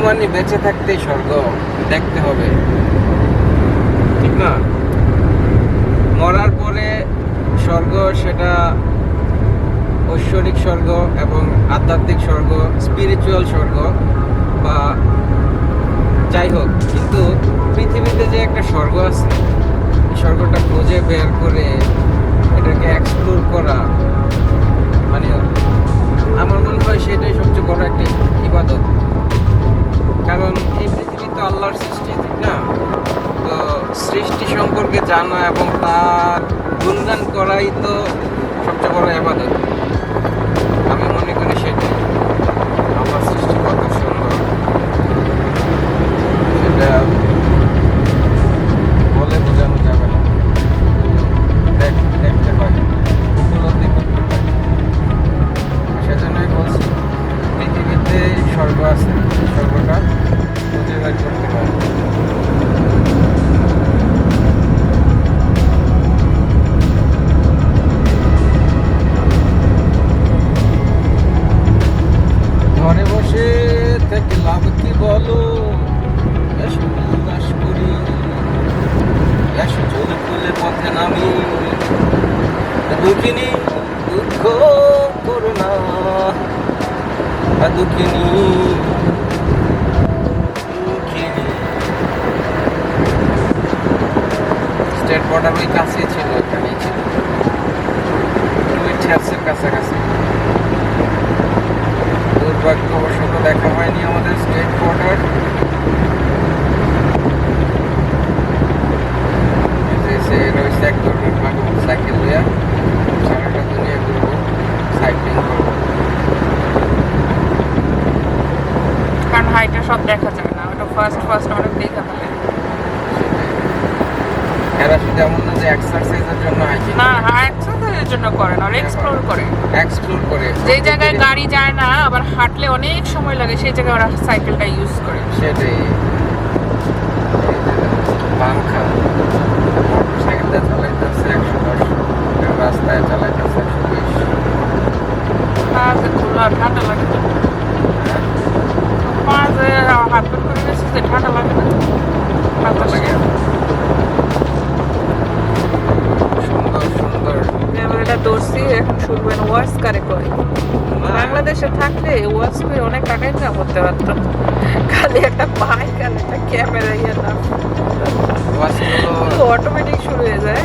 মানে বেঁচে থাকতেই স্বর্গ দেখতে হবে, ঠিক না? মরার পরে স্বর্গ, সেটা ঐশ্বরিক স্বর্গ এবং আধ্যাত্মিক স্বর্গ, স্পিরিচুয়াল স্বর্গ বা যাই হোক, কিন্তু পৃথিবীতে যে একটা স্বর্গ আছে, এই স্বর্গটা খুঁজে বের করে এটাকে এক্সপ্লোর করা, মানে আমার মনে হয় সেটাই সবচেয়ে বড় একটা ইবাদত। কারণ এই পৃথিবী তো আল্লাহর সৃষ্টি, ঠিক না? তো সৃষ্টি সম্পর্কে জানা এবং তার গুণগান করাই তো সবচেয়ে বড় ইবাদত। আমি মনে করি সেটাই। আল্লাহর সৃষ্টি কত সুন্দর, সেটা বলে বোঝানো যাবে না। দেখতে হয়, উপলব্ধি করতে হয়। সেজন্যই বলছি পৃথিবীতে স্বর্গ আছে, স্বর্গটা খুঁজে বের করতে হয়। ঘরে বসে থেকে লাভ কি বলো, এসো উল্লাস করি, এসো চলে খুলে পথে নামি, দুঃখিনী দুঃখ করো না, দুঃখিনী দুঃখিনী। স্টেট বর্ডার ওই কাছেই ছিল, এখানেই ছিল, টুইটার্সের কাছাকাছি। দুর্ভাগ্যবশত দেখা হয়নি আমাদের স্টেট বর্ডার। রয়েছে এক ধরনের ভালো সাইকেল দেওয়া, সারাটা দুনিয়া ঘুরবো, সাইক্লিং করবো। কারণ হাইটে সব দেখা যায় না, ওটা ফার্স্ট অনেক দেখা থাকে। এরা শুধু এমন না যে এক্সারসাইজের জন্য হাইকিং, না, এক্সারসাইজের জন্য করে না, এক্সপ্লোর করে। এক্সপ্লোর করে। যে জায়গায় গাড়ি যায় না, আবার হাঁটলে অনেক সময় লাগে, সেই জায়গায় ওরা সাইকেলটা ইউজ করে। সেটাই। পাংখা মোটরসাইকেলটা চালাইতেছে 110, রাস্তায় চালাইতেছে 120। ঠান্ডা লাগে তো, মাঝে হাত বের করে গেছে যে ঠান্ডা লাগে না, ভালো লাগে। সুন্দর সুন্দর। এবার এটা দর্শি এখন শুনবেন ওয়াশ কারে করে। বাংলাদেশে থাকলে ওয়াশ করে অনেক টাকা ইনকাম করতে পারতাম। খালি একটা বাইক আর একটা ক্যামেরা ইয়ে না, অটোমেটিক শুরু হয়ে যায়।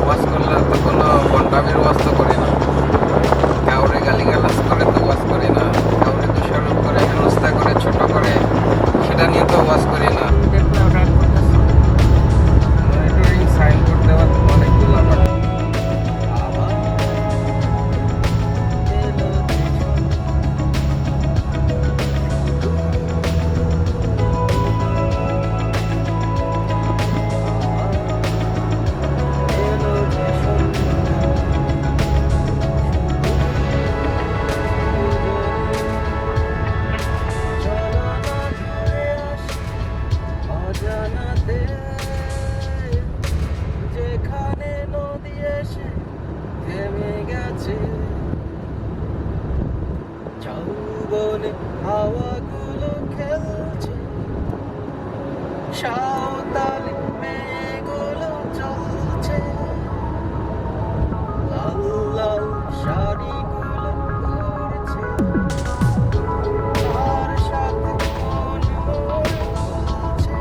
ওয়াশ করলে তো কোনো বন্ডামির ওয়াশ তো করি না, কাউরে গালিগালাজ করে তো ওয়াশ করি না, কাউরে দোষারোপ করে, হেনস্থা করে, ছোট করে, সেটা নিয়ে তো ওয়াশ করি না। দেখলাম রাত করতেছে। মনিটরিং সাইনবোর্ড দেওয়া অনেকগুলো আবার। যেখানে নদী এসে থেমে গেছে, যৌবনে হাওয়াগুলো খেলছে, সাঁওতালি মেয়েগুলো চলছে, লাল লাল শাড়িগুলো উড়ছে, তার সাথে মন বলছে,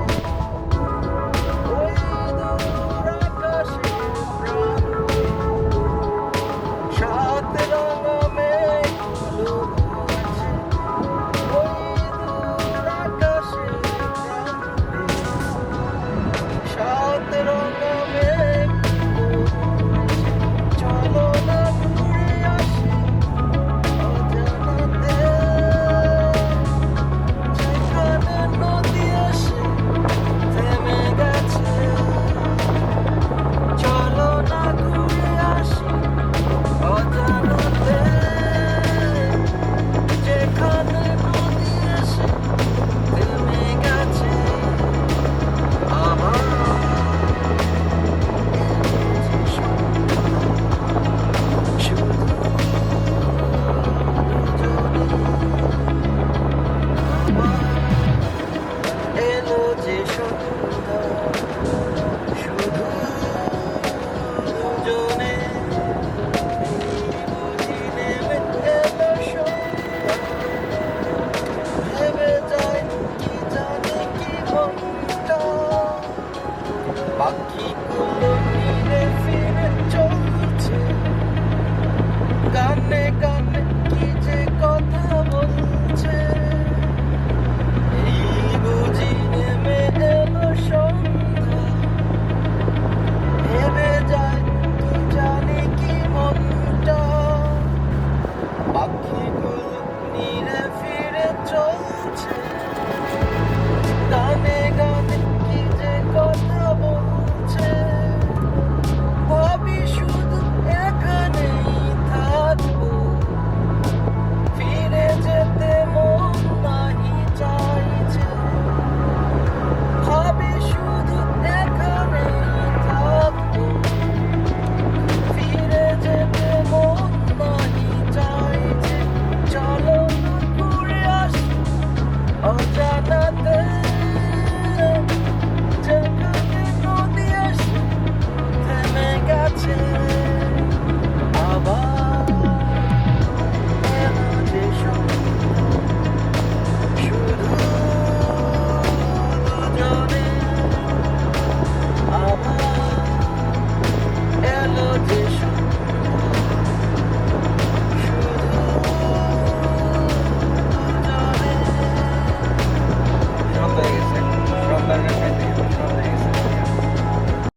ওই দূর আকাশে প্রান্তে সাত রঙা মেঘগুলো উড়ছে, ওই দূর আকাশে প্রান্তে সাত রঙা মেঘগুলো উড়ছে। চলো না ঘুরে আসি অজানাতে, যেখানে নদী এসে থেমে গেছে। চলো না ঘুরে আসি অজানাতে, যেখানে নদী এসে থেমে গেছে। আবার পাখি গুলো